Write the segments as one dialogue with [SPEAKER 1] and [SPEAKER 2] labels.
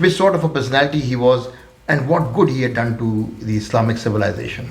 [SPEAKER 1] Which sort of a personality he was and what good he had done to the Islamic civilization?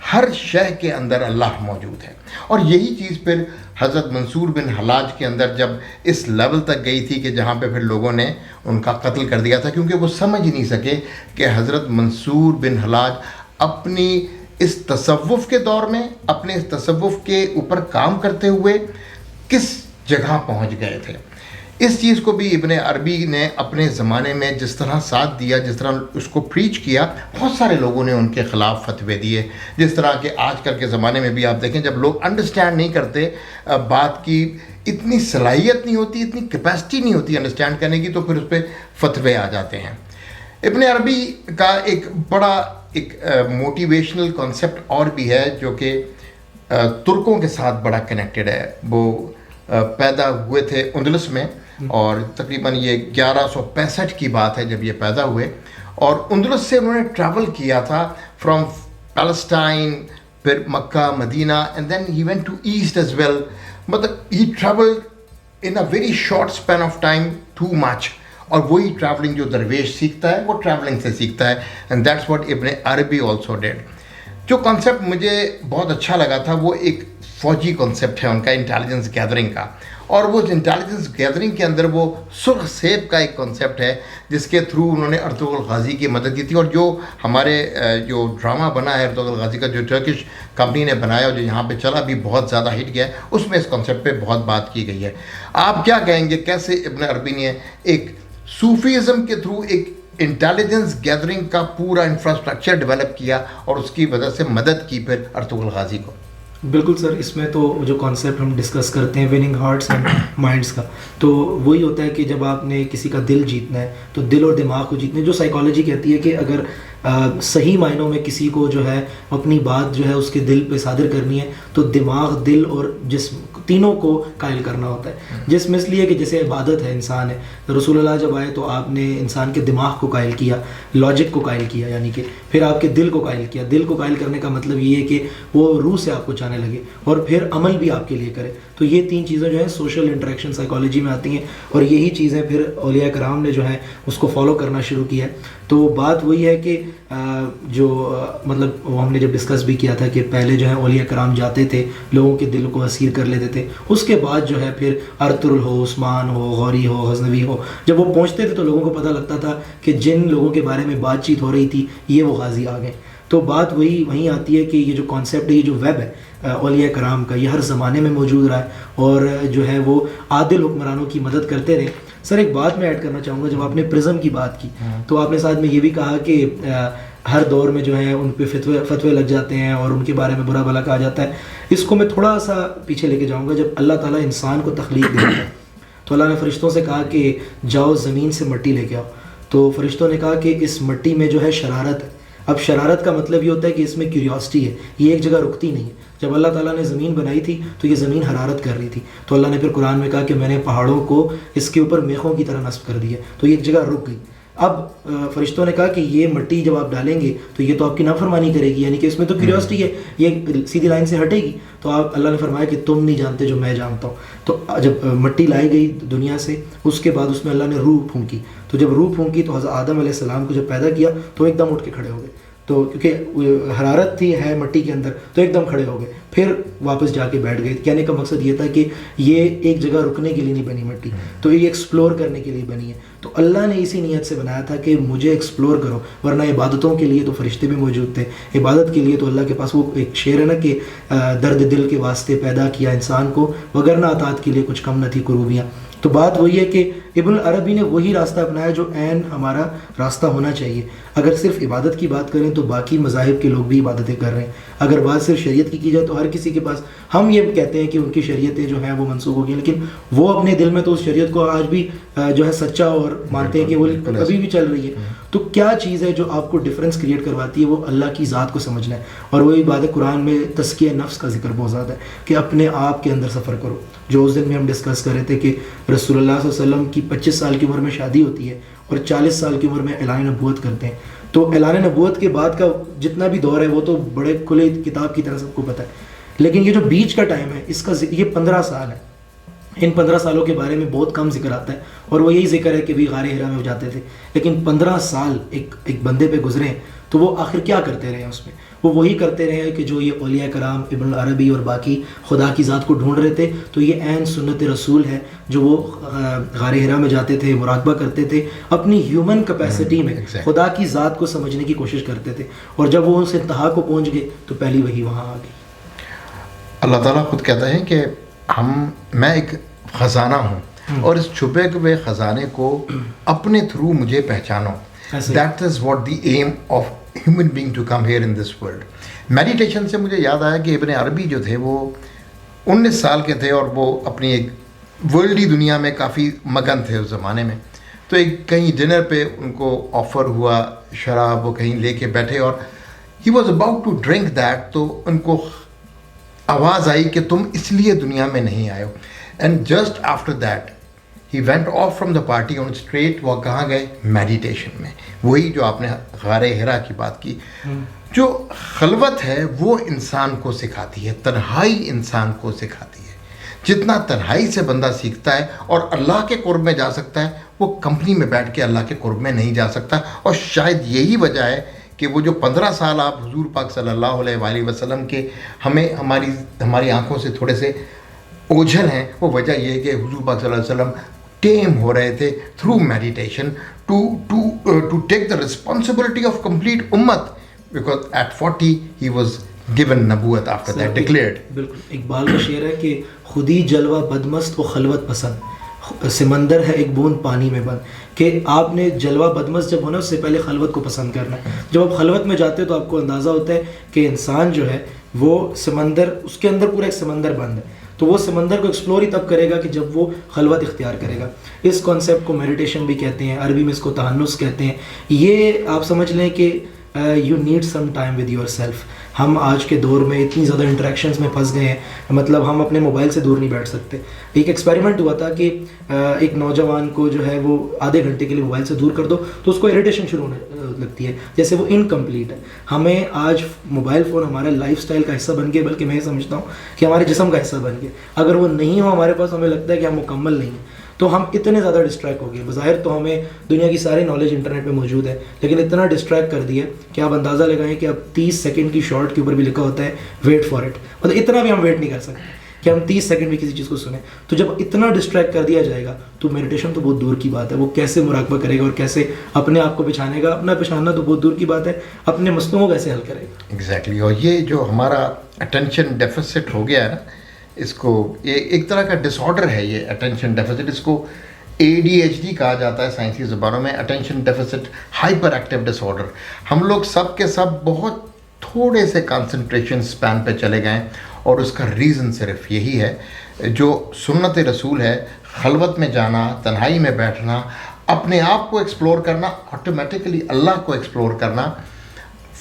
[SPEAKER 1] ہر شے کے اندر اللہ موجود ہے. اور یہی چیز پھر حضرت منصور بن حلاج کے اندر جب اس لیول تک گئی تھی کہ جہاں پہ پھر لوگوں نے ان کا قتل کر دیا تھا، کیونکہ وہ سمجھ نہیں سکے کہ حضرت منصور بن حلاج اپنی اس تصوف کے دور میں، اپنے اس تصوف کے اوپر کام کرتے ہوئے کس جگہ پہنچ گئے تھے. اس چیز کو بھی ابن عربی نے اپنے زمانے میں جس طرح ساتھ دیا، جس طرح اس کو پریچ کیا، بہت سارے لوگوں نے ان کے خلاف فتوے دیے. جس طرح کہ آج کل کے زمانے میں بھی آپ دیکھیں، جب لوگ انڈرسٹینڈ نہیں کرتے بات کی، اتنی صلاحیت نہیں ہوتی، اتنی کیپیسٹی نہیں ہوتی انڈرسٹینڈ کرنے کی، تو پھر اس پہ فتوے آ جاتے ہیں. ابن عربی کا ایک بڑا ایک موٹیویشنل کانسیپٹ اور بھی ہے جو کہ ترکوں کے ساتھ بڑا کنیکٹڈ ہے. وہ پیدا ہوئے تھے اندلس میں، اور تقریباً یہ 1165 کی بات ہے جب یہ پیدا ہوئے، اور اندلس سے انہوں نے ٹریول کیا تھا فرام پیلسٹائن، پھر Mecca, Medina, and then he went to east as well. مطلب he travelled in a very short span of time too much. اور وہی ٹریولنگ جو درویش سیکھتا ہے وہ ٹریولنگ سے سیکھتا ہے. اینڈ دیٹس واٹ ابن عربی آلسو ڈیڈ. جو کانسیپٹ مجھے بہت اچھا لگا تھا وہ ایک فوجی کانسیپٹ ہے ان کا، انٹیلیجنس گیدرنگ کا. اور وہ انٹیلیجنس گیدرنگ کے اندر وہ سرخ سیب کا ایک کانسیپٹ ہے جس کے تھرو انہوں نے ارطغرل غازی کی مدد کی تھی. اور جو ہمارے جو ڈرامہ بنا ہے ارطغرل غازی کا، جو ٹرکش کمپنی نے بنایا اور جو یہاں پہ چلا بھی بہت زیادہ ہٹ گیا ہے، اس میں اس کانسیپٹ پہ بہت بات کی گئی ہے. آپ کیا کہیں گے کیسے ابن عربی نے ایک صوفیزم کے تھرو ایک انٹیلیجنس گیدرنگ کا پورا انفراسٹرکچر ڈیولپ کیا اور اس کی وجہ سے مدد کی پھر ارطغرل غازی کو؟
[SPEAKER 2] بالکل سر، اس میں تو جو کانسیپٹ ہم ڈسکس کرتے ہیں وننگ ہارٹس اینڈ مائنڈس کا، تو وہی ہوتا ہے کہ جب آپ نے کسی کا دل جیتنا ہے تو دل اور دماغ کو جیتنا ہے. جو سائیکالوجی کہتی ہے کہ اگر صحیح معنوں میں کسی کو جو ہے اپنی بات جو ہے اس کے دل پہ صادر کرنی ہے تو دماغ، دل اور جسم تینوں کو قائل کرنا ہوتا ہے. جسم اس لیے کہ جیسے عبادت ہے، انسان ہے، رسول اللہ جب آئے تو آپ نے انسان کے دماغ کو قائل کیا، لاجک کو قائل کیا، یعنی کہ پھر آپ کے دل کو قائل کیا. دل کو قائل کرنے کا مطلب یہ ہے کہ وہ روح سے آپ کو چاہنے لگے اور پھر عمل بھی آپ کے لیے کرے. تو یہ تین چیزیں جو ہے سوشل انٹریکشن سائیکالوجی میں آتی ہیں، اور یہی چیزیں پھر اولیاء کرام نے جو ہے اس کو فالو کرنا شروع کیا ہے. تو بات وہی ہے کہ جو مطلب وہ ہم نے جب ڈسکس بھی کیا تھا کہ پہلے جو ہے اولیاء کرام جاتے تھے، لوگوں کے دل کو اسیر کر لیتے تھے. اس کے بعد جو ہے پھر ارطغرل ہو، عثمان ہو، غوری ہو، غزنوی ہو، جب وہ پہنچتے تھے تو لوگوں کو پتہ لگتا تھا کہ جن لوگوں کے بارے میں بات چیت ہو رہی تھی یہ وہ غازی آ گئے. تو بات وہیں آتی ہے کہ یہ جو کانسیپٹ ہے، یہ جو ویب ہے اولیاء کرام کا، یہ ہر زمانے میں موجود رہا ہے اور جو ہے وہ عادل حکمرانوں کی مدد کرتے رہے. سر ایک بات میں ایڈ کرنا چاہوں گا، جب آپ نے پرزم کی بات کی تو آپ نے ساتھ میں یہ بھی کہا کہ ہر دور میں جو ہے ان پہ فتوے لگ جاتے ہیں اور ان کے بارے میں برا بھلا کہا جاتا ہے. اس کو میں تھوڑا سا پیچھے لے کے جاؤں گا. جب اللہ تعالیٰ انسان کو تخلیق دیتا ہے تو اللہ نے فرشتوں سے کہا کہ جاؤ زمین سے مٹی لے کے آؤ. تو فرشتوں نے کہا کہ اس مٹی میں جو ہے شرارت ہے. اب شرارت کا مطلب یہ ہوتا ہے کہ اس میں کیوریاسٹی ہے، یہ ایک جگہ رکتی نہیں ہے. جب اللہ تعالیٰ نے زمین بنائی تھی تو یہ زمین حرارت کر رہی تھی، تو اللہ نے پھر قرآن میں کہا کہ میں نے پہاڑوں کو اس کے اوپر میخوں کی طرح نصب کر دیا، تو یہ ایک جگہ رک گئی. اب فرشتوں نے کہا کہ یہ مٹی جب آپ ڈالیں گے تو یہ تو آپ کی نافرمانی کرے گی، یعنی کہ اس میں تو کیوریاسٹی ہے، یہ سیدھی لائن سے ہٹے گی. تو آپ اللہ نے فرمایا کہ تم نہیں جانتے جو میں جانتا ہوں. تو جب مٹی لائی گئی دنیا سے، اس کے بعد اس میں اللہ نے روح پھونکی. تو جب روح پھونکی تو حضرت آدم علیہ السلام کو جب پیدا کیا تو ایک دم اٹھ کے کھڑے ہو گئے. تو کیونکہ حرارت تھی ہے مٹی کے اندر تو ایک دم کھڑے ہو گئے، پھر واپس جا کے بیٹھ گئے. کہنے کا مقصد یہ تھا کہ یہ ایک جگہ رکنے کے لیے نہیں بنی مٹی، تو یہ ایکسپلور کرنے کے لیے بنی ہے. تو اللہ نے اسی نیت سے بنایا تھا کہ مجھے ایکسپلور کرو، ورنہ عبادتوں کے لیے تو فرشتے بھی موجود تھے. عبادت کے لیے تو اللہ کے پاس وہ ایک شعر ہے نا کہ درد دل کے واسطے پیدا کیا انسان کو، وگرنہ اطاعت کے لیے کچھ کم نہ تھی کروبیاں. تو بات وہی ہے کہ ابن عربی نے وہی راستہ اپنایا جو عین ہمارا راستہ ہونا چاہیے. اگر صرف عبادت کی بات کریں تو باقی مذاہب کے لوگ بھی عبادتیں کر رہے ہیں. اگر بات صرف شریعت کی جائے تو ہر کسی کے پاس، ہم یہ کہتے ہیں کہ ان کی شریعتیں جو ہیں وہ منسوخ ہو گئی، لیکن وہ اپنے دل میں تو اس شریعت کو آج بھی جو ہے سچا اور مانتے ہیں کہ وہ ابھی بھی چل رہی ہے. تو کیا چیز ہے جو آپ کو ڈفرینس کریٹ کرواتی ہے؟ وہ اللہ کی ذات کو سمجھنا ہے. اور وہی بات ہے، قرآن میں تزکیہ نفس کا ذکر بہت زیادہ ہے کہ اپنے آپ کے اندر سفر کرو. جو اس دن میں ہم ڈسکس کر رہے تھے کہ رسول اللہ صلی اللہ علیہ وسلم کی 25 سال کی عمر میں شادی ہوتی ہے اور 40 سال کی عمر میں اعلان نبوت کرتے ہیں. تو اعلان نبوت کے بعد کا جتنا بھی دور ہے وہ تو بڑے کھلے کتاب کی طرح سب کو پتہ ہے، لیکن یہ جو بیچ کا ٹائم ہے اس کا یہ 15 سال ہے. ان 15 سالوں کے بارے میں بہت کم ذکر آتا ہے اور وہ یہی ذکر ہے کہ بھی غار حرا میں جاتے تھے، لیکن 15 سال ایک بندے پہ گزرے تو وہ آخر کیا کرتے رہے ہیں اس میں؟ وہ وہی کرتے رہے کہ جو یہ اولیاء کرام ابن العربی اور باقی خدا کی ذات کو ڈھونڈ رہے تھے. تو یہ عین سنت رسول ہے جو وہ غار حرا میں جاتے تھے, مراقبہ کرتے تھے, اپنی ہیومن کیپیسٹی میں خدا کی ذات کو سمجھنے کی کوشش کرتے تھے, اور جب وہ اس انتہا کو پہنچ گئے تو پہلی وہی وہاں آ گئی.
[SPEAKER 1] اللہ تعالیٰ خود کہتا ہے کہ میں ایک خزانہ ہوں اور اس چھپے ہوئے خزانے کو اپنے تھرو مجھے پہچانو. That is what the aim of human being to come here in this world. Meditation سے مجھے یاد آیا کہ ابن عربی جو تھے وہ 19 سال کے تھے اور وہ اپنی ایک ورلڈی دنیا میں کافی مگن تھے اس زمانے میں. تو ایک کہیں ڈنر پہ ان کو آفر ہوا شراب, وہ کہیں لے کے بیٹھے اور he was about to drink that, تو ان کو آواز آئی کہ تم اس لیے دنیا میں نہیں آئے ہو. And just after that he went off from the party on street. وہ کہاں گئے؟ میڈیٹیشن میں. وہی جو آپ نے غار حرا کی بات کی, جو خلوت ہے وہ انسان کو سکھاتی ہے, تنہائی انسان کو سکھاتی ہے. جتنا تنہائی سے بندہ سیکھتا ہے اور اللہ کے قرب میں جا سکتا ہے, وہ کمپنی میں بیٹھ کے اللہ کے قرب میں نہیں جا سکتا. اور شاید یہی وجہ ہے کہ وہ جو 15 سال آپ حضور پاک صلی اللہ علیہ وآلہ وسلم کے ہمیں ہماری آنکھوں سے تھوڑے سے اوجھل ہیں, وہ وجہ یہ ہے کہ حضور پاک صلی اللہ علیہ وسلم ٹیم ہو رہے تھے through meditation to take the responsibility of complete امت, because at 40 he was given نبوت آفٹر دیٹ ڈکلیئرڈ.
[SPEAKER 2] بالکل اقبال کا شعر ہے کہ خودی جلوہ بدمست و خلوت پسند, سمندر ہے ایک بوند پانی میں بند. کہ آپ نے جلوہ بدمست جب ہونا اس سے پہلے خلوت کو پسند کرنا ہے. جب آپ خلوت میں جاتے ہیں تو آپ کو اندازہ ہوتا ہے کہ انسان جو ہے وہ سمندر, اس کے اندر پورا ایک سمندر بند ہے, تو وہ سمندر کو ایکسپلور ہی تب کرے گا کہ جب وہ خلوت اختیار کرے گا. اس کانسیپٹ کو میڈیٹیشن بھی کہتے ہیں, عربی میں اس کو تہنس کہتے ہیں. یہ آپ سمجھ لیں کہ you need some time with your self. ہم آج کے دور میں اتنی زیادہ انٹریکشنز میں پھنس گئے ہیں, مطلب ہم اپنے موبائل سے دور نہیں بیٹھ سکتے. ایک ایکسپیریمنٹ ہوا تھا کہ ایک نوجوان کو جو ہے وہ آدھے گھنٹے کے لیے موبائل سے دور کر دو تو اس کو اریٹیشن شروع ہونے لگتی ہے, جیسے وہ انکمپلیٹ ہے. ہمیں آج موبائل فون ہمارے لائف سٹائل کا حصہ بن گیا, بلکہ میں سمجھتا ہوں کہ ہمارے جسم کا حصہ بن گیا. اگر وہ نہیں ہو ہمارے پاس, ہمیں لگتا ہے کہ ہم مکمل نہیں ہیں. تو ہم اتنے زیادہ ڈسٹریکٹ ہو گئے. بظاہر تو ہمیں دنیا کی ساری نالج انٹرنیٹ پہ موجود ہے, لیکن اتنا ڈسٹریکٹ کر دیا کہ آپ اندازہ لگائیں کہ اب 30 سیکنڈ کی شارٹ کے اوپر بھی لکھا ہوتا ہے ویٹ فار اٹ. مطلب اتنا بھی ہم ویٹ نہیں کر سکتے کہ ہم 30 سیکنڈ بھی کسی چیز کو سنیں. تو جب اتنا ڈسٹریکٹ کر دیا جائے گا تو میڈیٹیشن تو بہت دور کی بات ہے. وہ کیسے مراقبہ کرے گا اور کیسے اپنے آپ کو پہچانے گا؟ اپنا پہچاننا تو بہت دور کی بات ہے, اپنے مسئلوں کو کیسے حل کرے گا؟
[SPEAKER 1] ایگزیکٹلی. اور یہ جو ہمارا اٹینشن ڈیفیسٹ ہو گیا ہے نا, اس کو ایک طرح کا ڈس آرڈر ہے یہ اٹینشن ڈیفیسٹ. اس کو ADHD کہا جاتا ہے سائنسی زبانوں میں, اٹینشن ڈیفیسٹ ہائپر ایکٹیو ڈس آرڈر. ہم لوگ سب کے سب بہت تھوڑے سے کنسنٹریشن سپین پہ چلے گئے, اور اس کا ریزن صرف یہی ہے جو سنت رسول ہے, خلوت میں جانا, تنہائی میں بیٹھنا, اپنے آپ کو ایکسپلور کرنا, آٹومیٹکلی اللہ کو ایکسپلور کرنا.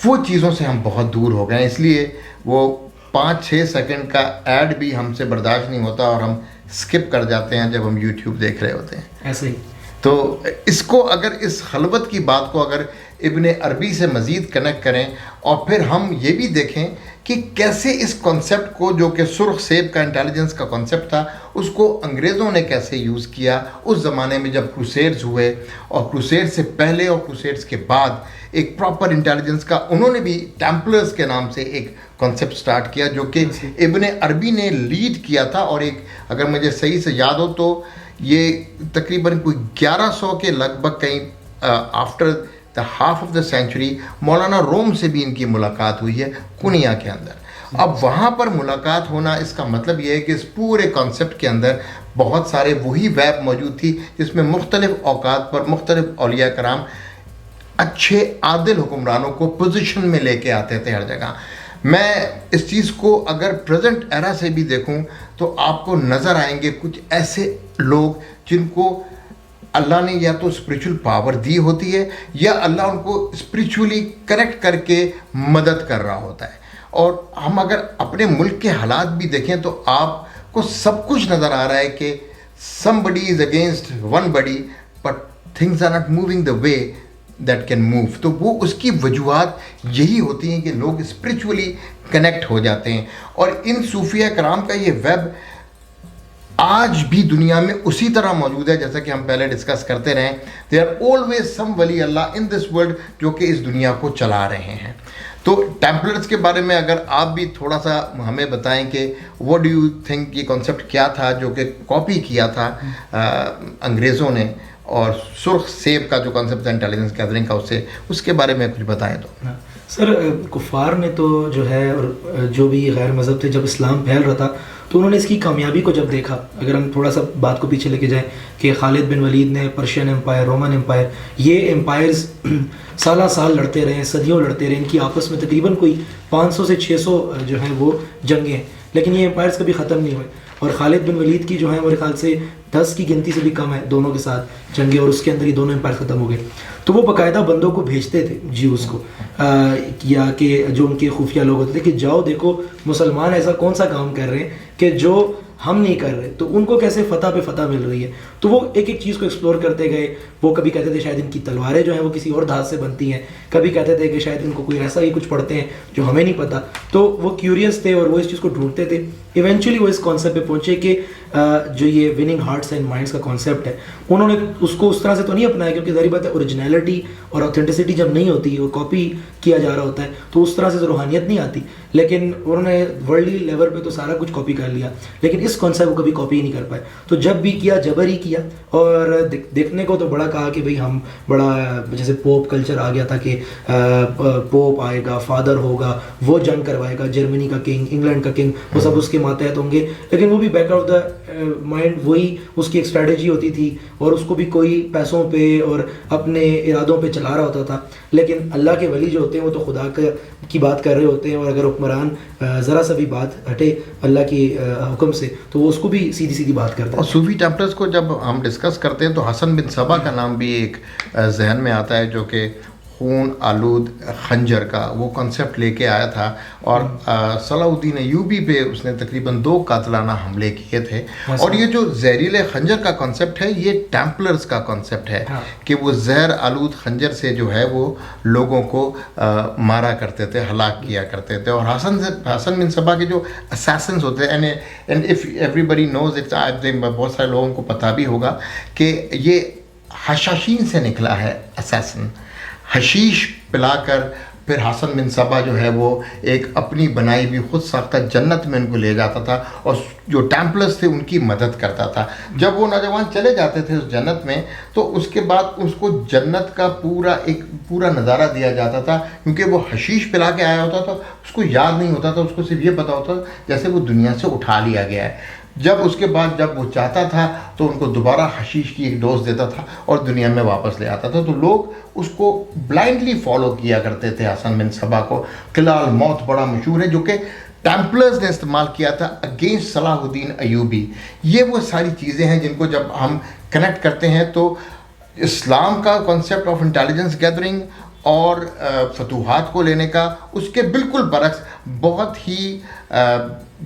[SPEAKER 1] وہ چیزوں سے ہم بہت دور ہو گئے ہیں. اس لیے وہ 5-6 سیکنڈ کا ایڈ بھی ہم سے برداشت نہیں ہوتا اور ہم اسکپ کر جاتے ہیں جب ہم یوٹیوب دیکھ رہے ہوتے ہیں.
[SPEAKER 2] ایسے ہی.
[SPEAKER 1] تو اس کو اگر اس خلوت کی بات کو اگر ابن عربی سے مزید کنیکٹ کریں, اور پھر ہم یہ بھی دیکھیں کہ کیسے اس کانسیپٹ کو, جو کہ سرخ سیب کا انٹیلیجنس کا کانسیپٹ تھا, اس کو انگریزوں نے کیسے یوز کیا اس زمانے میں جب کروسیڈز ہوئے, اور کروسیڈ سے پہلے اور کروسیڈز کے بعد ایک پراپر انٹیلیجنس کا انہوں نے بھی ٹیمپلرز کے نام سے ایک کانسیپٹ سٹارٹ کیا, جو کہ ابن عربی نے لیڈ کیا تھا. اور ایک اگر مجھے صحیح سے یاد ہو تو یہ تقریباً کوئی 1100 کے لگ بھگ کہیں after the half of the century مولانا روم سے بھی ان کی ملاقات ہوئی ہے کنیا کے اندر. اب وہاں پر ملاقات ہونا, اس کا مطلب یہ ہے کہ اس پورے کانسیپٹ کے اندر بہت سارے وہی ویب موجود تھی جس میں مختلف اوقات پر مختلف اولیاء کرام اچھے عادل حکمرانوں کو پوزیشن میں لے کے آتے تھے ہر جگہ. میں اس چیز کو اگر پریزنٹ ایرا سے بھی دیکھوں تو آپ کو نظر آئیں گے کچھ ایسے لوگ جن کو اللہ نے یا تو اسپریچول پاور دی ہوتی ہے, یا اللہ ان کو اسپریچولی کریکٹ کر کے مدد کر رہا ہوتا ہے. اور ہم اگر اپنے ملک کے حالات بھی دیکھیں تو آپ کو سب کچھ نظر آ رہا ہے کہ somebody is against one body but things are not moving the way that can move. تو وہ اس کی وجوہات یہی ہوتی ہیں کہ لوگ اسپریچولی کنیکٹ ہو جاتے ہیں. اور ان صوفیہ کرام کا یہ ویب آج بھی دنیا میں اسی طرح موجود ہے جیسا کہ ہم پہلے ڈسکس کرتے رہے. دے آر آلویز سم ولی اللہ ان دس ورلڈ جو کہ اس دنیا کو چلا رہے ہیں. تو ٹیمپلرز کے بارے میں اگر آپ بھی تھوڑا سا ہمیں بتائیں کہ واٹ ڈو یو تھنک یہ کانسیپٹ کیا تھا جو کہ کاپی کیا تھا انگریزوں نے, اور سرخ سیب کا جو کانسیپٹ تھا انٹیلیجنس گیدرنگ کا اس کے بارے میں کچھ بتائیں تو.
[SPEAKER 2] سر کفار نے تو جو ہے اور جو بھی غیر مذہب تھے جب اسلام پھیل رہا تھا تو انہوں نے اس کی کامیابی کو جب دیکھا, اگر ہم تھوڑا سا بات کو پیچھے لے کے جائیں کہ خالد بن ولید نے پرشین امپائر, رومن امپائر, یہ امپائرز سالہ سال لڑتے رہے, صدیوں لڑتے رہے, ان کی آپس میں تقریباً کوئی 500 سے 600 جو ہیں وہ جنگیں ہیں, لیکن یہ امپائرز کبھی ختم نہیں ہوئے. اور خالد بن ولید کی جو ہے میرے خیال سے 10 کی گنتی سے بھی کم ہے دونوں کے ساتھ جنگیں, اور اس کے اندر ہی دونوں امپائر ختم ہو گئے. تو وہ باقاعدہ بندوں کو بھیجتے تھے جیوز کو, یا کہ جو ان کے خفیہ لوگ ہوتے تھے کہ جاؤ دیکھو مسلمان ایسا کون سا کام کر رہے ہیں کہ جو ہم نہیں کر رہے, تو ان کو کیسے فتح پہ فتح مل رہی ہے. تو وہ ایک ایک چیز کو ایکسپلور کرتے گئے. وہ کبھی کہتے تھے شاید ان کی تلواریں جو ہیں وہ کسی اور دھات سے بنتی ہیں, کبھی کہتے تھے کہ شاید ان کو کوئی ایسا ہی کچھ پڑھتے ہیں جو ہمیں نہیں پتہ. تو وہ کیوریس تھے اور وہ اس چیز کو ڈھونڈتے تھے. ایونچولی وہ اس کانسیپٹ پہ پہنچے کہ جو یہ وننگ ہارٹس اینڈ مائنڈس کا کانسیپٹ ہے, انہوں نے اس کو اس طرح سے تو نہیں اپنایا, کیونکہ ظاہر بات ہے اوریجنلٹی اور آتھینٹسٹی جب نہیں ہوتی, وہ کاپی کیا جا رہا ہوتا ہے, تو اس طرح سے تو روحانیت نہیں آتی. لیکن انہوں نے ورلڈلی لیول پہ تو سارا کچھ کاپی کر لیا, لیکن اس کانسیپٹ کو کبھی کاپی نہیں کر پائے. تو جب بھی کیا جبر ہی کیا, اور دیکھنے کو تو بڑا کہا کہ بھئی ہم بڑا جیسے پوپ کلچر آ گیا تھا کہ پوپ آئے گا, فادر ہوگا, وہ جنگ کروائے گا, جرمنی کا کنگ, انگلینڈ کا کنگ, وہ سب اس کے ماتحت ہوں گے. لیکن وہ بھی بیک آف دا مائنڈ وہی اس کی ایک اسٹریٹجی ہوتی تھی, اور اس کو بھی کوئی پیسوں پہ اور اپنے ارادوں پہ چلا رہا ہوتا تھا. لیکن اللہ کے ولی جو ہوتے ہیں وہ تو خدا کی بات کر رہے ہوتے ہیں, اور اگر حکمران ذرا سا بھی بات ہٹے اللہ کی حکم سے تو وہ اس کو بھی سیدھی سیدھی بات کرتے ہیں.
[SPEAKER 1] اور صوفی ٹیمپلرز کو جب ہم ڈسکس کرتے ہیں تو حسن بن صبا کا نام بھی ایک ذہن میں آتا ہے, جو کہ خون آلود خنجر کا وہ کنسیپٹ لے کے آیا تھا, اور صلاح الدین ایوبی پہ اس نے تقریباً 2 قاتلانہ حملے کیے تھے. اور یہ جو زہریل خنجر کا کنسیپٹ ہے یہ ٹیمپلرز کا کنسیپٹ ہے کہ وہ زہر آلود خنجر سے جو ہے وہ لوگوں کو مارا کرتے تھے, ہلاک کیا کرتے تھے. اور حسن بن صبا کے جو اسیسنز ہوتے ہیں, and if everybody knows it, بہت سارے لوگوں کو پتہ بھی ہوگا کہ یہ حشاشین سے نکلا ہے اسیسن. حشیش پلا کر پھر حسن بن صبا جو ہے وہ ایک اپنی بنائی بھی خود ساختہ جنت میں ان کو لے جاتا تھا, اور جو ٹیمپلرز تھے ان کی مدد کرتا تھا. جب وہ نوجوان چلے جاتے تھے اس جنت میں تو اس کے بعد اس کو جنت کا پورا نظارہ دیا جاتا تھا, کیونکہ وہ حشیش پلا کے آیا ہوتا تھا, اس کو یاد نہیں ہوتا تھا, اس کو صرف یہ پتا ہوتا تھا جیسے وہ دنیا سے اٹھا لیا گیا ہے. جب اس کے بعد جب وہ چاہتا تھا تو ان کو دوبارہ حشیش کی ایک ڈوز دیتا تھا اور دنیا میں واپس لے آتا تھا. تو لوگ اس کو بلائنڈلی فالو کیا کرتے تھے حسن بن صبا کو. قلعہ الموت بڑا مشہور ہے جو کہ ٹیمپلرز نے استعمال کیا تھا اگینسٹ صلاح الدین ایوبی. یہ وہ ساری چیزیں ہیں جن کو جب ہم کنیکٹ کرتے ہیں تو اسلام کا کانسیپٹ آف انٹیلیجنس گیدرنگ اور فتوحات کو لینے کا اس کے بالکل برعکس بہت ہی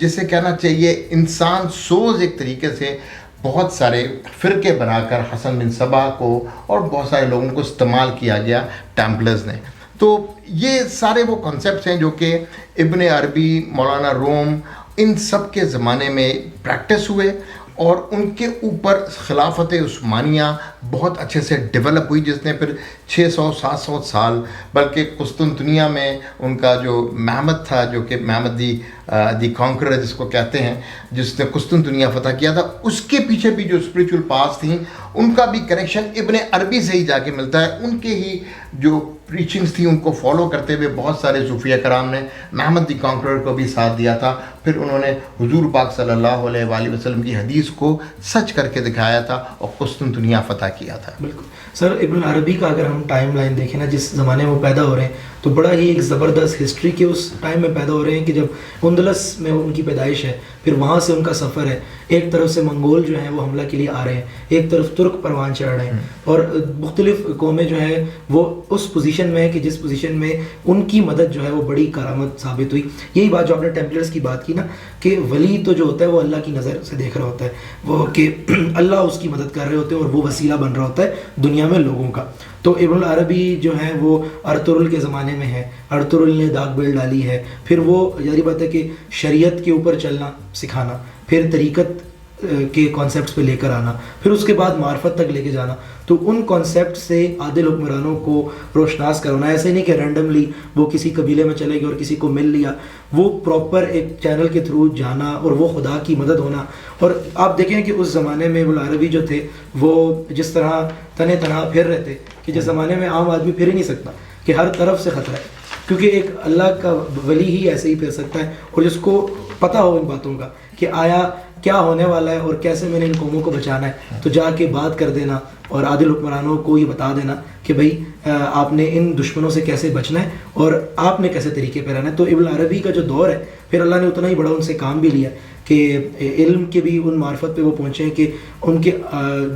[SPEAKER 1] جسے کہنا چاہیے انسان سوز ایک طریقے سے بہت سارے فرقے بنا کر حسن بن صبا کو اور بہت سارے لوگوں کو استعمال کیا گیا ٹیمپلرز نے. تو یہ سارے وہ کنسیپٹس ہیں جو کہ ابن عربی, مولانا روم, ان سب کے زمانے میں پریکٹس ہوئے, اور ان کے اوپر خلافت عثمانیہ بہت اچھے سے ڈیولپ ہوئی, جس نے پھر 600-700 سال بلکہ قسطنطنیہ میں ان کا جو محمد تھا, جو کہ محمد دی کانکرر جس کو کہتے ہیں, جس نے قسطنطنیہ فتح کیا تھا, اس کے پیچھے بھی جو اسپریچول پاس تھیں ان کا بھی کنیکشن ابن عربی سے ہی جا کے ملتا ہے. ان کے ہی جو پریچنگس تھیں ان کو فالو کرتے ہوئے بہت سارے صوفیہ کرام نے محمد دی کانکرر کو بھی ساتھ دیا تھا. پھر انہوں نے حضور پاک صلی اللہ علیہ وآلہ وسلم کی حدیث کو سچ کر کے دکھایا تھا اور قسطنطنیہ فتح کیا تھا.
[SPEAKER 2] بالکل سر, ابن عربی کا اگر ہم ٹائم لائن دیکھیں نا, جس زمانے میں وہ پیدا ہو رہے ہیں تو بڑا ہی ایک زبردست ہسٹری کے اس ٹائم میں پیدا ہو رہے ہیں کہ جب اندلس میں ان کی پیدائش ہے, پھر وہاں سے ان کا سفر ہے, ایک طرف سے منگول جو ہیں وہ حملہ کے لیے آ رہے ہیں, ایک طرف ترک پروان چڑھ رہے ہیں, اور مختلف قومیں جو ہیں وہ اس پوزیشن میں ہے کہ جس پوزیشن میں ان کی مدد جو ہے وہ بڑی کرامت ثابت ہوئی. یہی بات جو آپ نے ٹیمپلرز کی بات کی نا کہ ولی تو جو ہوتا ہے وہ اللہ کی نظر سے دیکھ رہا ہوتا ہے, وہ کہ اللہ اس کی مدد کر رہے ہوتے ہیں اور وہ وسیلہ بن رہا ہوتا ہے دنیا میں لوگوں کا. تو ابن العربی جو ہیں وہ ارطغرل کے زمانے میں ہے, ارطغرل نے داغ بیل ڈالی ہے, پھر وہ یاری بات ہے کہ شریعت کے اوپر چلنا سکھانا, پھر طریقت کے کانسیپٹس پہ لے کر آنا، پھر اس کے بعد معرفت تک لے کے جانا، تو ان کانسیپٹ سے عادل حکمرانوں کو روشناس کروانا. ایسے نہیں کہ رینڈملی وہ کسی قبیلے میں چلے گئے اور کسی کو مل لیا، وہ پراپر ایک چینل کے تھرو جانا اور وہ خدا کی مدد ہونا. اور آپ دیکھیں کہ اس زمانے میں ابن عربی جو تھے وہ جس طرح تنے تنہا پھر رہے تھے کہ جس زمانے میں عام آدمی پھر ہی نہیں سکتا، کہ ہر طرف سے خطرہ ہے، کیونکہ ایک اللہ کا ولی ہی ایسے ہی پھر سکتا ہے، اور جس کو پتہ ہو ان باتوں کا کہ آیا کیا ہونے والا ہے اور کیسے میں نے ان قوموں کو بچانا ہے، تو جا کے بات کر دینا اور عادل حکمرانوں کو یہ بتا دینا کہ بھائی آپ نے ان دشمنوں سے کیسے بچنا ہے اور آپ نے کیسے طریقے پہ رہنا ہے. تو ابن عربی کا جو دور ہے پھر اللہ نے اتنا ہی بڑا ان سے کام بھی لیا کہ علم کے بھی ان معرفت پہ وہ پہنچے ہیں کہ ان کے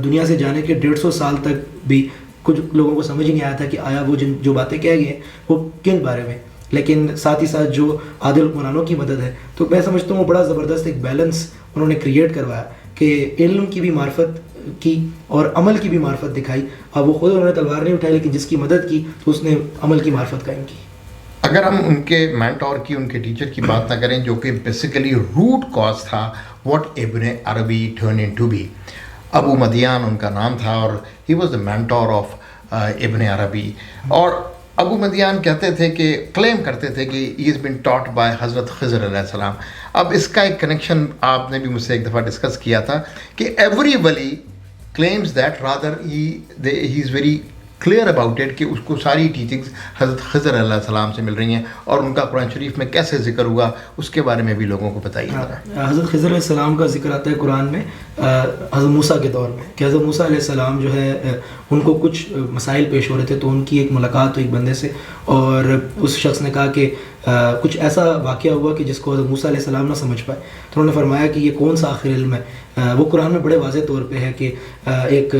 [SPEAKER 2] دنیا سے جانے کے 150 سال تک بھی کچھ لوگوں کو سمجھ نہیں آیا تھا کہ آیا وہ جو باتیں کہہ گئے ہیں وہ کن بارے میں. لیکن ساتھ ہی ساتھ جو عادل حکمرانوں کی مدد ہے، تو میں سمجھتا ہوں وہ بڑا زبردست ایک بیلنس انہوں نے کریٹ کروایا کہ علم کی بھی معرفت کی اور عمل کی بھی معرفت دکھائی. اب وہ خود انہوں نے تلوار نہیں اٹھائی، لیکن جس کی مدد کی تو اس نے عمل کی معرفت قائم کی.
[SPEAKER 1] اگر ہم ان کے مینٹور کی، ان کے ٹیچر کی بات نہ کریں جو کہ بیسیکلی روٹ کاز تھا واٹ ابن عربی ٹرن ان ٹو بی، ابو مدیان ان کا نام تھا اور he was the mentor of ابن عربی. اور ابو مدیان کہتے تھے کہ کلیم کرتے تھے کہ ہی از بین ٹاٹ بائی حضرت خضر علیہ السلام. اب اس کا ایک کنیکشن آپ نے بھی مجھ سے ایک دفعہ ڈسکس کیا تھا کہ ایوری ولی claims that rather he is very clear about it کہ اس کو ساری ٹیچنگز حضرت خضر علیہ السلام سے مل رہی ہیں، اور ان کا قرآن شریف میں کیسے ذکر ہوا اس کے بارے میں بھی لوگوں کو بتائیے.
[SPEAKER 2] حضرت خضر علیہ السلام کا ذکر آتا ہے قرآن میں حضرت موسیٰ کے دور میں کہ حضرت موسیٰ علیہ السلام جو ہے ان کو کچھ مسائل پیش ہو رہے تھے، تو ان کی ایک ملاقات ہوئی ایک بندے سے، اور اس شخص نے کہا کہ کچھ ایسا واقعہ ہوا کہ جس کو حضرت موسیٰ علیہ السلام نہ سمجھ پائے. تو انہوں نے فرمایا کہ یہ کون سا آخر علم ہے. وہ قرآن میں بڑے واضح طور پہ ہے کہ ایک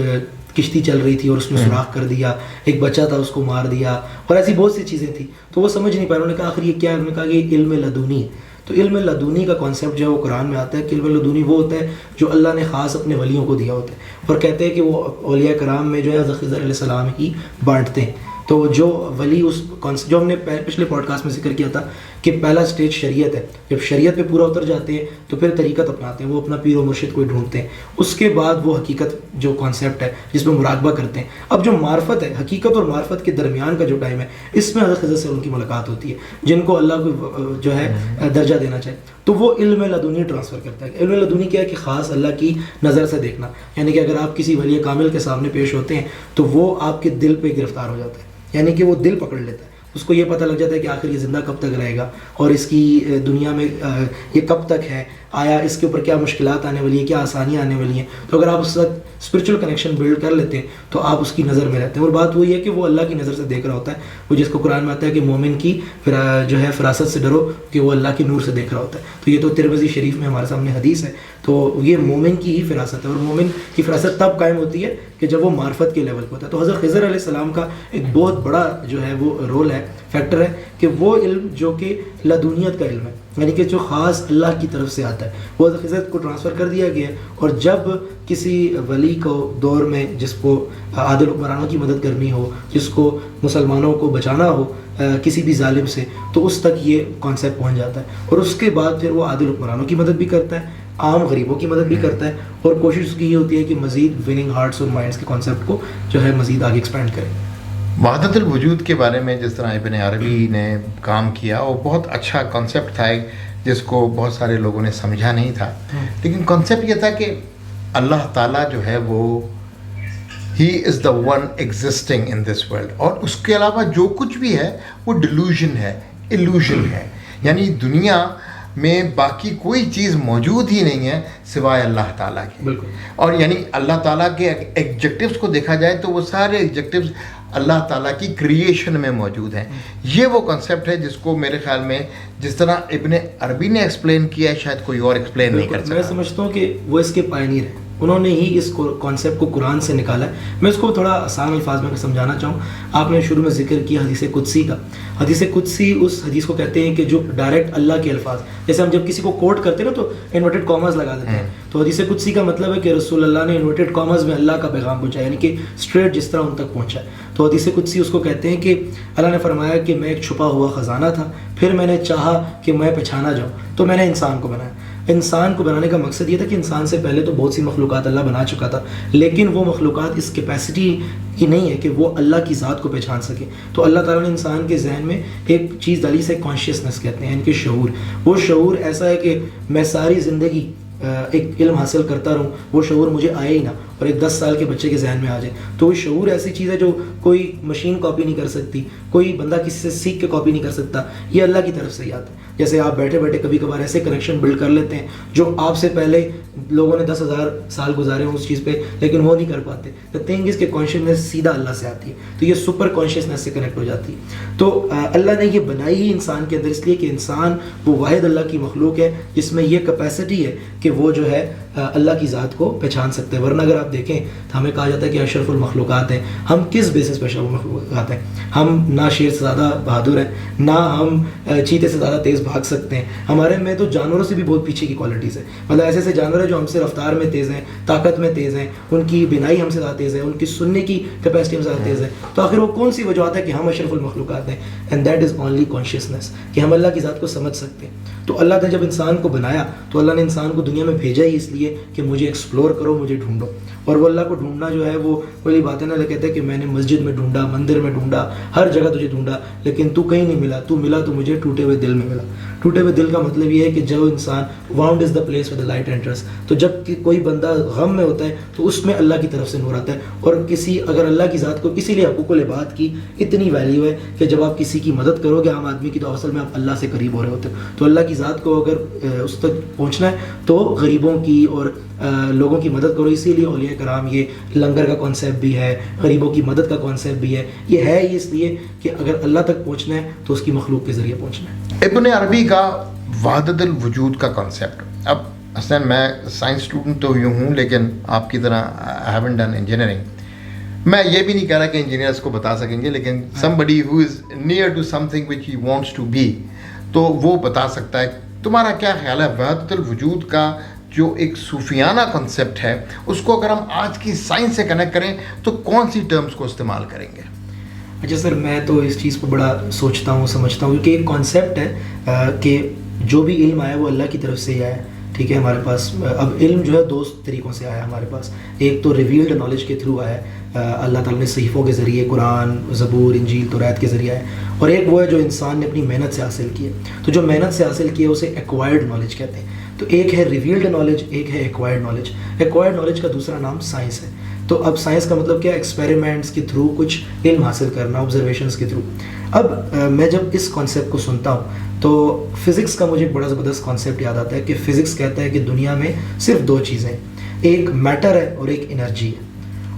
[SPEAKER 2] کشتی چل رہی تھی اور اس میں سوراخ کر دیا، ایک بچہ تھا اس کو مار دیا، اور ایسی بہت سی چیزیں تھیں. تو وہ سمجھ نہیں پایا. انہوں نے کہا آخر یہ کیا ہے؟ انہوں نے کہا کہ یہ علم لدنی ہے. تو علم لدنی کا کانسیپٹ جو ہے وہ قرآن میں آتا ہے کہ علم لدنی وہ ہوتا ہے جو اللہ نے خاص اپنے ولیوں کو دیا ہوتا ہے، اور کہتے ہیں کہ وہ اولیاء کرام میں جو ہے حضرت خضر علیہ السلام ہی بانٹتے ہیں. تو جو ولی اس کانسیپٹ جو ہم نے پچھلے پوڈ کاسٹ میں ذکر کیا تھا کہ پہلا سٹیج شریعت ہے، جب شریعت پہ پورا اتر جاتے ہیں تو پھر طریقت اپناتے ہیں، وہ اپنا پیر و مرشد کو ڈھونڈتے ہیں. اس کے بعد وہ حقیقت جو کانسیپٹ ہے جس میں مراقبہ کرتے ہیں. اب جو معرفت ہے، حقیقت اور معرفت کے درمیان کا جو ٹائم ہے، اس میں حضرت خضر سے ان کی ملاقات ہوتی ہے، جن کو اللہ کو جو ہے درجہ دینا چاہے. تو وہ علم لدنی ٹرانسفر کرتا ہے. علم لدنی کیا ہے کہ خاص اللہ کی نظر سے دیکھنا، یعنی کہ اگر آپ کسی ولی کامل کے سامنے پیش ہوتے ہیں تو وہ آپ کے دل پہ گرفتار ہو جاتا ہے، یعنی کہ وہ دل پکڑ لیتا ہے. اس کو یہ پتہ لگ جاتا ہے کہ آخر یہ زندہ کب تک رہے گا اور اس کی دنیا میں یہ کب تک ہے، آیا اس کے اوپر کیا مشکلات آنے والی ہیں، کیا آسانیاں آنے والی ہیں. تو اگر آپ اس وقت اسپرچل کنیکشن بلڈ کر لیتے ہیں تو آپ اس کی نظر میں رہتے ہیں. اور بات وہی ہے کہ وہ اللہ کی نظر سے دیکھ رہا ہوتا ہے، وہ جس کو قرآن میں آتا ہے کہ مومن کی جو ہے فراست سے ڈرو کہ وہ اللہ کی نور سے دیکھ رہا ہوتا ہے. تو یہ تو ترمذی شریف میں ہمارے سامنے حدیث ہے. تو یہ مومن کی ہی فراست ہے، اور مومن کی فراست تب قائم ہوتی ہے کہ جب وہ معرفت کے لیول پہ ہوتا ہے. تو حضرت خضر علیہ السلام کا ایک بہت بڑا جو ہے وہ رول ہے، فیکٹر ہے کہ وہ علم جو کہ لدنیت کا علم ہے، یعنی کہ جو خاص اللہ کی طرف سے آتا ہے، وہ حضرت خضر کو ٹرانسفر کر دیا گیا ہے. اور جب کسی ولی کو دور میں جس کو عادل حکمرانوں کی مدد کرنی ہو، جس کو مسلمانوں کو بچانا ہو کسی بھی ظالم سے، تو اس تک یہ کانسیپٹ پہنچ جاتا ہے. اور اس کے بعد پھر وہ عادل حکمرانوں کی مدد بھی کرتا ہے، عام غریبوں کی مدد بھی کرتا ہے، اور کوشش اس کی یہ ہوتی ہے کہ مزید وننگ ہارٹس اور مائنڈس کے کانسیپٹ کو جو ہے مزید آگے ایکسپینڈ کرے.
[SPEAKER 1] وحدت الوجود کے بارے میں جس طرح ابن عربی نے کام کیا، وہ بہت اچھا کانسیپٹ تھا جس کو بہت سارے لوگوں نے سمجھا نہیں تھا. لیکن کانسیپٹ یہ تھا کہ اللہ تعالیٰ جو ہے وہ he is the one existing in this world, اور اس کے علاوہ جو کچھ بھی ہے وہ ڈیلوژن ہے، ایلوژن ہے. یعنی دنیا میں باقی کوئی چیز موجود ہی نہیں ہے سوائے اللہ تعالیٰ کے.
[SPEAKER 2] بالکل.
[SPEAKER 1] اور یعنی اللہ تعالیٰ کے ایگجیکٹیوز کو دیکھا جائے تو وہ سارے ایگجیکٹیوز اللہ تعالیٰ کی کریشن میں موجود ہیں. یہ وہ کنسیپٹ ہے جس کو میرے خیال میں جس طرح ابن عربی نے ایکسپلین کیا ہے شاید کوئی اور ایکسپلین نہیں کر سکتا.
[SPEAKER 2] میں سمجھتا ہوں کہ وہ اس کے پائنیئر ہیں، انہوں نے ہی اس کانسیپٹ کو قرآن سے نکالا ہے. میں اس کو تھوڑا آسان الفاظ میں سمجھانا چاہوں. آپ نے شروع میں ذکر کیا حدیث قدسی کا. حدیث قدسی اس حدیث کو کہتے ہیں کہ جو ڈائریکٹ اللہ کے الفاظ، جیسے ہم جب کسی کو کوٹ کرتے ہیں نا تو انورٹڈ کاماز لگا دیتے ہیں. تو حدیث قدسی کا مطلب ہے کہ رسول اللہ نے انورٹڈ کاماز میں اللہ کا پیغام پہنچایا، یعنی کہ اسٹریٹ جس طرح ان تک پہنچا ہے. تو حدیث قدسی اس کو کہتے ہیں کہ اللہ نے فرمایا کہ میں ایک چھپا ہوا خزانہ تھا، پھر میں نے چاہا کہ میں پہچانا جاؤں تو میں نے انسان کو بنایا. انسان کو بنانے کا مقصد یہ تھا کہ انسان سے پہلے تو بہت سی مخلوقات اللہ بنا چکا تھا، لیکن وہ مخلوقات اس کیپیسٹی کی نہیں ہے کہ وہ اللہ کی ذات کو پہچان سکے. تو اللہ تعالیٰ نے انسان کے ذہن میں ایک چیز ڈالی سے کانشیسنس کہتے ہیں، ان کے شعور. وہ شعور ایسا ہے کہ میں ساری زندگی ایک علم حاصل کرتا رہوں، وہ شعور مجھے آئے ہی نہ، اور ایک 10 سال کے بچے کے ذہن میں آ جائے. تو وہ شعور ایسی چیز ہے جو کوئی مشین کاپی نہیں کر سکتی، کوئی بندہ کسی سے سیکھ کے کاپی نہیں کر سکتا، یہ اللہ کی طرف سے ہی آتا ہے. جیسے آپ بیٹھے بیٹھے کبھی کبھار ایسے کنیکشن بلڈ کر لیتے ہیں جو آپ سے پہلے لوگوں نے 10,000 سال گزارے ہوں اس چیز پہ، لیکن وہ نہیں کر پاتے. دا تھنگ از کہ کانشیسنس سیدھا اللہ سے آتی ہے، تو یہ سپر کانشیسنس سے کنیکٹ ہو جاتی ہے. تو اللہ نے یہ بنائی ہی انسان کے اندر اس لیے کہ انسان وہ واحد اللہ کی مخلوق ہے جس میں یہ کیپیسٹی ہے کہ وہ جو ہے اللہ کی ذات کو پہچان سکتے ہیں. ورنہ اگر آپ دیکھیں تو ہمیں کہا جاتا ہے کہ اشرف المخلوقات ہیں. ہم کس بیسس پہ اشرف المخلوقات ہیں؟ ہم نہ شیر سے زیادہ بہادر ہیں، نہ ہم چیتے سے زیادہ تیز بھاگ سکتے ہیں. ہمارے میں تو جانوروں سے بھی بہت پیچھے کی کوالٹیز ہیں. مطلب ایسے ایسے جانور ہیں جو ہم سے رفتار میں تیز ہیں، طاقت میں تیز ہیں، ان کی بینائی ہم سے زیادہ تیز ہے، ان کی سننے کی کیپیسٹی ہم سے زیادہ تیز ہے. تو آخر وہ کون سی وجوہات ہے کہ ہم اشرف المخلوقات ہیں؟ And that is only consciousness, کہ ہم اللہ کی ذات کو سمجھ سکتے ہیں. تو اللہ نے جب انسان کو بنایا تو اللہ نے انسان کو دنیا میں بھیجا ہی اس لیے کہ مجھے ایکسپلور کرو، مجھے ڈھونڈو. اور وہ اللہ کو ڈھونڈنا جو ہے وہ کوئی بات ہے نا، کہتے ہیں کہ میں نے مسجد میں ڈھونڈا، مندر میں ڈھونڈا، ہر جگہ تجھے ڈھونڈا، لیکن تو کہیں نہیں ملا. تو ملا تو مجھے ٹوٹے ہوئے دل میں ملا. ٹوٹے ہوئے دل کا مطلب یہ ہے کہ جو انسان wound is the place where the light enters. تو جب کوئی بندہ غم میں ہوتا ہے تو اس میں اللہ کی طرف سے نور آتا ہے. اور اگر اللہ کی ذات کو، اسی لیے حقوق العباد کی اتنی ویلیو ہے کہ جب آپ کسی کی مدد کرو گے عام آدمی کی، تو اصل میں آپ اللہ سے قریب ہو رہے ہوتے ہیں. تو اللہ کی ذات کو اگر اس تک پہنچنا ہے تو غریبوں کی اور لوگوں کی مدد کرو. اسی لیے اولیاء کرام یہ لنگر کا کانسیپٹ بھی ہے، غریبوں کی مدد کا کانسیپٹ بھی ہے. یہ ہے ہی اس لیے کہ اگر اللہ تک پہنچنا ہے تو اس کی مخلوق کے ذریعے پہنچنا ہے.
[SPEAKER 1] ابن عربی کا وحدت الوجود کا کانسیپٹ. اب حسین میں سائنس اسٹوڈنٹ تو یوں ہوں، لیکن آپ کی طرح آئی ہیونٹ ڈن انجینئرنگ. میں یہ بھی نہیں کہہ رہا کہ انجینئرس کو بتا سکیں گے، لیکن somebody who is near to something which he wants to be, تو وہ بتا سکتا ہے. تمہارا کیا خیال ہے وحدت الوجود کا جو ایک صوفیانہ کنسیپٹ ہے، اس کو اگر ہم آج کی سائنس سے کنیکٹ کریں تو کون سی ٹرمز کو استعمال کریں گے؟
[SPEAKER 2] اچھا سر، میں تو اس چیز پہ بڑا سوچتا ہوں، سمجھتا ہوں، کیونکہ ایک کانسیپٹ ہے کہ جو بھی علم آیا وہ اللہ کی طرف سے ہی آیا. ٹھیک ہے، ہمارے پاس اب علم جو ہے دو طریقوں سے آیا ہمارے پاس. ایک تو ریویلڈ نالج کے تھرو آیا ہے، اللہ تعالیٰ نے صحیفوں کے ذریعے، قرآن، زبور، انجیل، تورات کے ذریعے ہے. اور ایک وہ ہے جو انسان نے اپنی محنت سے حاصل کی ہے. تو جو محنت سے حاصل کی ہے اسے ایکوائرڈ نالج کہتے ہیں. تو ایک ہے ریویلڈ نالج، ایک ہے ایکوائرڈ نالج. ایکوائرڈ نالج کا دوسرا نام سائنس ہے. تو اب سائنس کا مطلب کیا؟ ایکسپیریمنٹس کے تھرو کچھ علم حاصل کرنا، آبزرویشنس کے تھرو. اب میں جب اس کانسیپٹ کو سنتا ہوں تو فزکس کا مجھے بڑا زبردست کانسیپٹ یاد آتا ہے کہ فزکس کہتا ہے کہ دنیا میں صرف دو چیزیں، ایک میٹر ہے اور ایک انرجی ہے.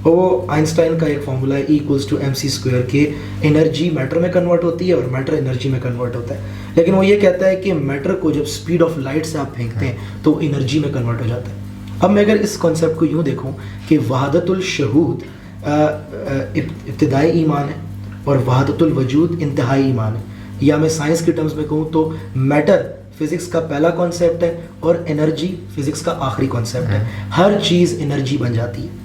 [SPEAKER 2] اور وہ آئنسٹائن کا ایک فارمولا ہے E=mc²، کہ انرجی میٹر میں کنورٹ ہوتی ہے اور میٹر انرجی میں کنورٹ ہوتا ہے. لیکن وہ یہ کہتا ہے کہ میٹر کو جب اسپیڈ آف لائٹ سے آپ پھینکتے ہیں تو وہ انرجی میں کنورٹ ہو جاتا ہے. اب میں اگر اس کانسیپٹ کو یوں دیکھوں کہ وحدت الشہود ابتدائی ایمان ہے اور وحدت الوجود انتہائی ایمان ہے، یا میں سائنس کی ٹرمز میں کہوں تو میٹر فزکس کا پہلا کانسیپٹ ہے اور انرجی فزکس کا آخری کانسیپٹ ہے. ہر چیز انرجی بن جاتی ہے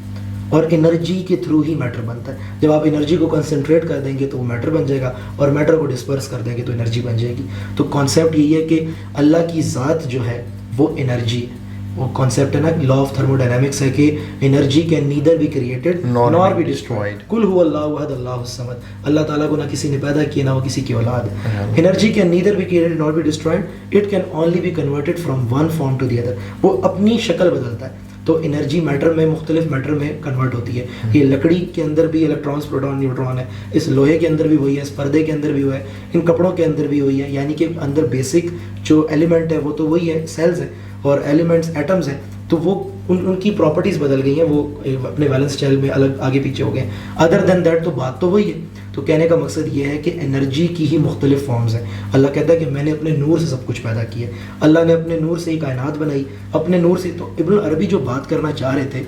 [SPEAKER 2] اور انرجی کے تھرو ہی میٹر بنتا ہے. جب آپ انرجی کو کنسنٹریٹ کر دیں گے تو وہ میٹر بن جائے گا، اور میٹر کو ڈسپرس کر دیں گے تو انرجی بن جائے گی. تو کانسیپٹ یہی ہے کہ اللہ کی ذات جو ہے وہ انرجی ہے. وہ کانسیپٹ ہے نا، لا آف تھرمو ڈائنامکس ہے کہ energy can neither be created nor be destroyed. قل هو اللہ احد اللہ الصمد. اللہ تعالیٰ کو نہ کسی نے پیدا کیا نہ وہ کسی کی اولاد ہے. Energy can neither be created nor be destroyed, it can only be converted from one form to the other. وہ اپنی شکل بدلتا ہے. تو انرجی میٹر میں، مختلف میٹر میں کنورٹ ہوتی ہے. یہ لکڑی کے اندر بھی الیکٹرانس، پروٹون، نیوٹرون ہے. اس لوہے کے اندر بھی وہی ہے، اس پردے کے اندر بھی وہ ہے، ان کپڑوں کے اندر بھی وہی ہے. یعنی کہ اندر بیسک جو ایلیمنٹ ہے وہ تو وہی ہے، سیلز ہیں، اور ایلیمنٹس ایٹمز ہیں. تو وہ ان کی پراپرٹیز بدل گئی ہیں، وہ اپنے بیلنس چیل میں الگ آگے پیچھے ہو گئے ہیں. ادر دین دیٹ تو بات تو وہی ہے. تو کہنے کا مقصد یہ ہے کہ انرجی کی ہی مختلف فارمز ہیں. اللہ کہتا ہے کہ میں نے اپنے نور سے سب کچھ پیدا کیا. اللہ نے اپنے نور سے ہی کائنات بنائی، اپنے نور سے. تو ابن عربی جو بات کرنا چاہ رہے تھے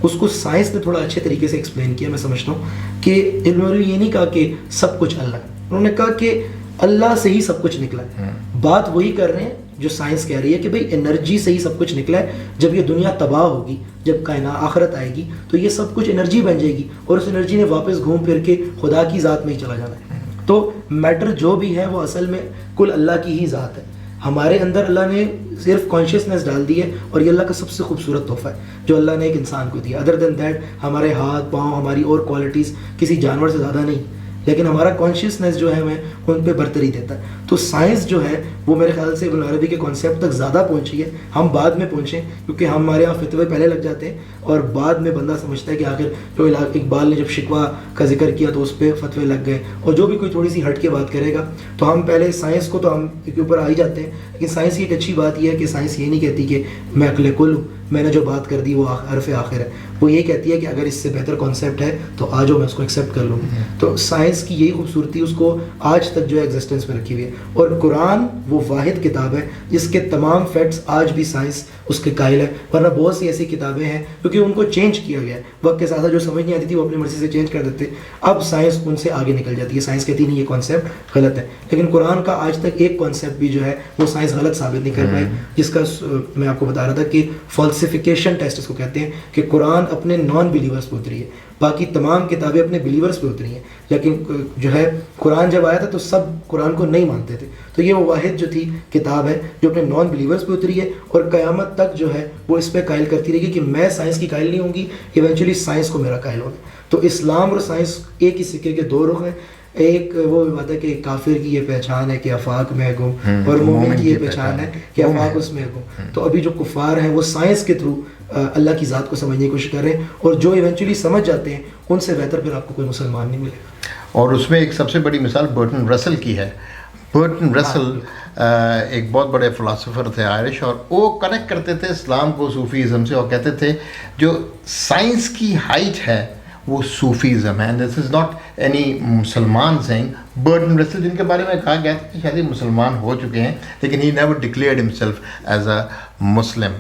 [SPEAKER 2] اس کو سائنس نے تھوڑا اچھے طریقے سے ایکسپلین کیا. میں سمجھتا ہوں کہ ابن عربی یہ نہیں کہا کہ سب کچھ اللہ ہے، انہوں نے کہا کہ اللہ سے ہی سب کچھ نکلا ہے. بات وہی کر رہے ہیں جو سائنس کہہ رہی ہے کہ بھئی انرجی سے ہی سب کچھ نکلا ہے. جب یہ دنیا تباہ ہوگی، جب کائنات آخرت آئے گی تو یہ سب کچھ انرجی بن جائے گی، اور اس انرجی نے واپس گھوم پھر کے خدا کی ذات میں ہی چلا جانا ہے. تو میٹر جو بھی ہے وہ اصل میں کل اللہ کی ہی ذات ہے. ہمارے اندر اللہ نے صرف کانشیسنیس ڈال دی ہے، اور یہ اللہ کا سب سے خوبصورت تحفہ ہے جو اللہ نے ایک انسان کو دیا. ادر دین دیٹ ہمارے ہاتھ پاؤں ہماری اور کوالٹیز کسی جانور سے زیادہ نہیں، لیکن ہمارا کانشیسنیس جو ہے ہمیں ان پہ برتری دیتا ہے. تو سائنس جو ہے وہ میرے خیال سے ابن عربی کے کانسیپٹ تک زیادہ پہنچی ہے، ہم بعد میں پہنچیں کیونکہ ہمارے یہاں فتوے پہلے لگ جاتے ہیں اور بعد میں بندہ سمجھتا ہے کہ آخر جو اقبال نے جب شکوہ کا ذکر کیا تو اس پہ فتوے لگ گئے، اور جو بھی کوئی تھوڑی سی ہٹ کے بات کرے گا تو ہم پہلے سائنس کو تو ہم کے اوپر آ ہی جاتے ہیں. لیکن سائنس کی ایک اچھی بات یہ ہے کہ سائنس یہ نہیں کہتی کہ میں عقل کل ہوں، میں نے جو بات کر دی وہ حرف آخر ہے. وہ یہ کہتی ہے کہ اگر اس سے بہتر کانسیپٹ ہے تو آ جاؤ میں اس کو ایکسیپٹ کر لوں. تو سائنس کی یہی خوبصورتی اس کو آج تک جو ہے ایگزسٹنس میں رکھی ہوئی ہے. اور قرآن وہ واحد کتاب ہے جس کے تمام فیکٹس آج بھی سائنس اس کے قائل ہے، ورنہ بہت سی ایسی کتابیں ہیں کیونکہ ان کو چینج کیا گیا ہے وقت کے ساتھ، جو سمجھ نہیں آتی تھی وہ اپنی مرضی سے چینج کر دیتے. اب سائنس ان سے آگے نکل جاتی ہے، سائنس کہتی نہیں یہ کانسیپٹ غلط ہے. لیکن قرآن کا آج تک ایک کانسیپٹ بھی جو ہے وہ سائنس غلط ثابت نہیں کر پائی، جس کا میں آپ کو بتا رہا تھا کہ فالسیفیکیشن ٹیسٹ اس کو کہتے ہیں، کہ قرآن اپنے نان بلیورس پہ اتری ہے، باقی تمام کتابیں اپنے بلیورس پہ اتری ہیں. لیکن جو ہے قرآن جب آیا تھا تو سب قرآن کو نہیں مانتے تھے، تو یہ وہ واحد جو تھی کتاب ہے جو اپنے نان بلیورس پہ اتری ہے، اور قیامت تک جو ہے وہ اس پہ قائل کرتی رہے گی کہ میں سائنس کی قائل نہیں ہوں گی، ایونچولی سائنس کو میرا قائل ہوگا. تو اسلام اور سائنس ایک ہی سکے کے دو رخ ہیں. ایک وہ بات ہے کہ کافر کی یہ پہچان ہے کہ آفاق میں گم، اور مومن کی یہ پہچان ہے کہ آفاق اس میں گم. تو ابھی جو کفار ہیں وہ سائنس کے تھرو اللہ کی ذات کو سمجھنے کی کوشش کر رہے ہیں، اور جو ایونچولی سمجھ جاتے ہیں ان سے بہتر پھر آپ کو کوئی مسلمان نہیں ملے.
[SPEAKER 1] اور اس میں ایک سب سے بڑی مثال برٹن رسل کی ہے. برٹن رسل ایک بہت بڑے فلاسفر تھے آئرش، اور وہ کنیکٹ کرتے تھے اسلام کو صوفیزم سے، اور کہتے تھے جو سائنس کی ہائٹ ہے وہ صوفیزم ہے. دس از ناٹ اینی مسلمان سینگ. برٹن رسل جن کے بارے میں کہا گیا تھا کہ شاید یہ مسلمان ہو چکے ہیں لیکن he never declared himself as a Muslim.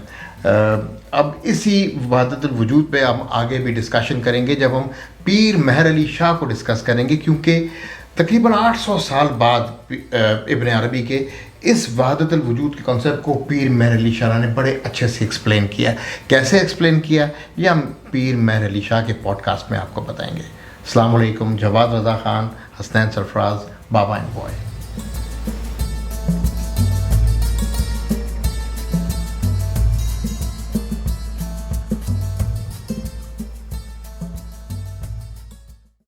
[SPEAKER 1] اب اسی وحدت الوجود پہ ہم آگے بھی ڈسکشن کریں گے جب ہم پیر مہر علی شاہ کو ڈسکس کریں گے، کیونکہ تقریباً 800 سال بعد ابن عربی کے اس وحدت الوجود کے کانسیپٹ کو پیر مہر علی شاہ نے بڑے اچھے سے ایکسپلین کیا. کیسے ایکسپلین کیا یہ ہم پیر مہر علی شاہ کے پوڈ کاسٹ میں آپ کو بتائیں گے. السلام علیکم. جواد رضا خان، حسنین سرفراز، بابا اینڈ بوائے.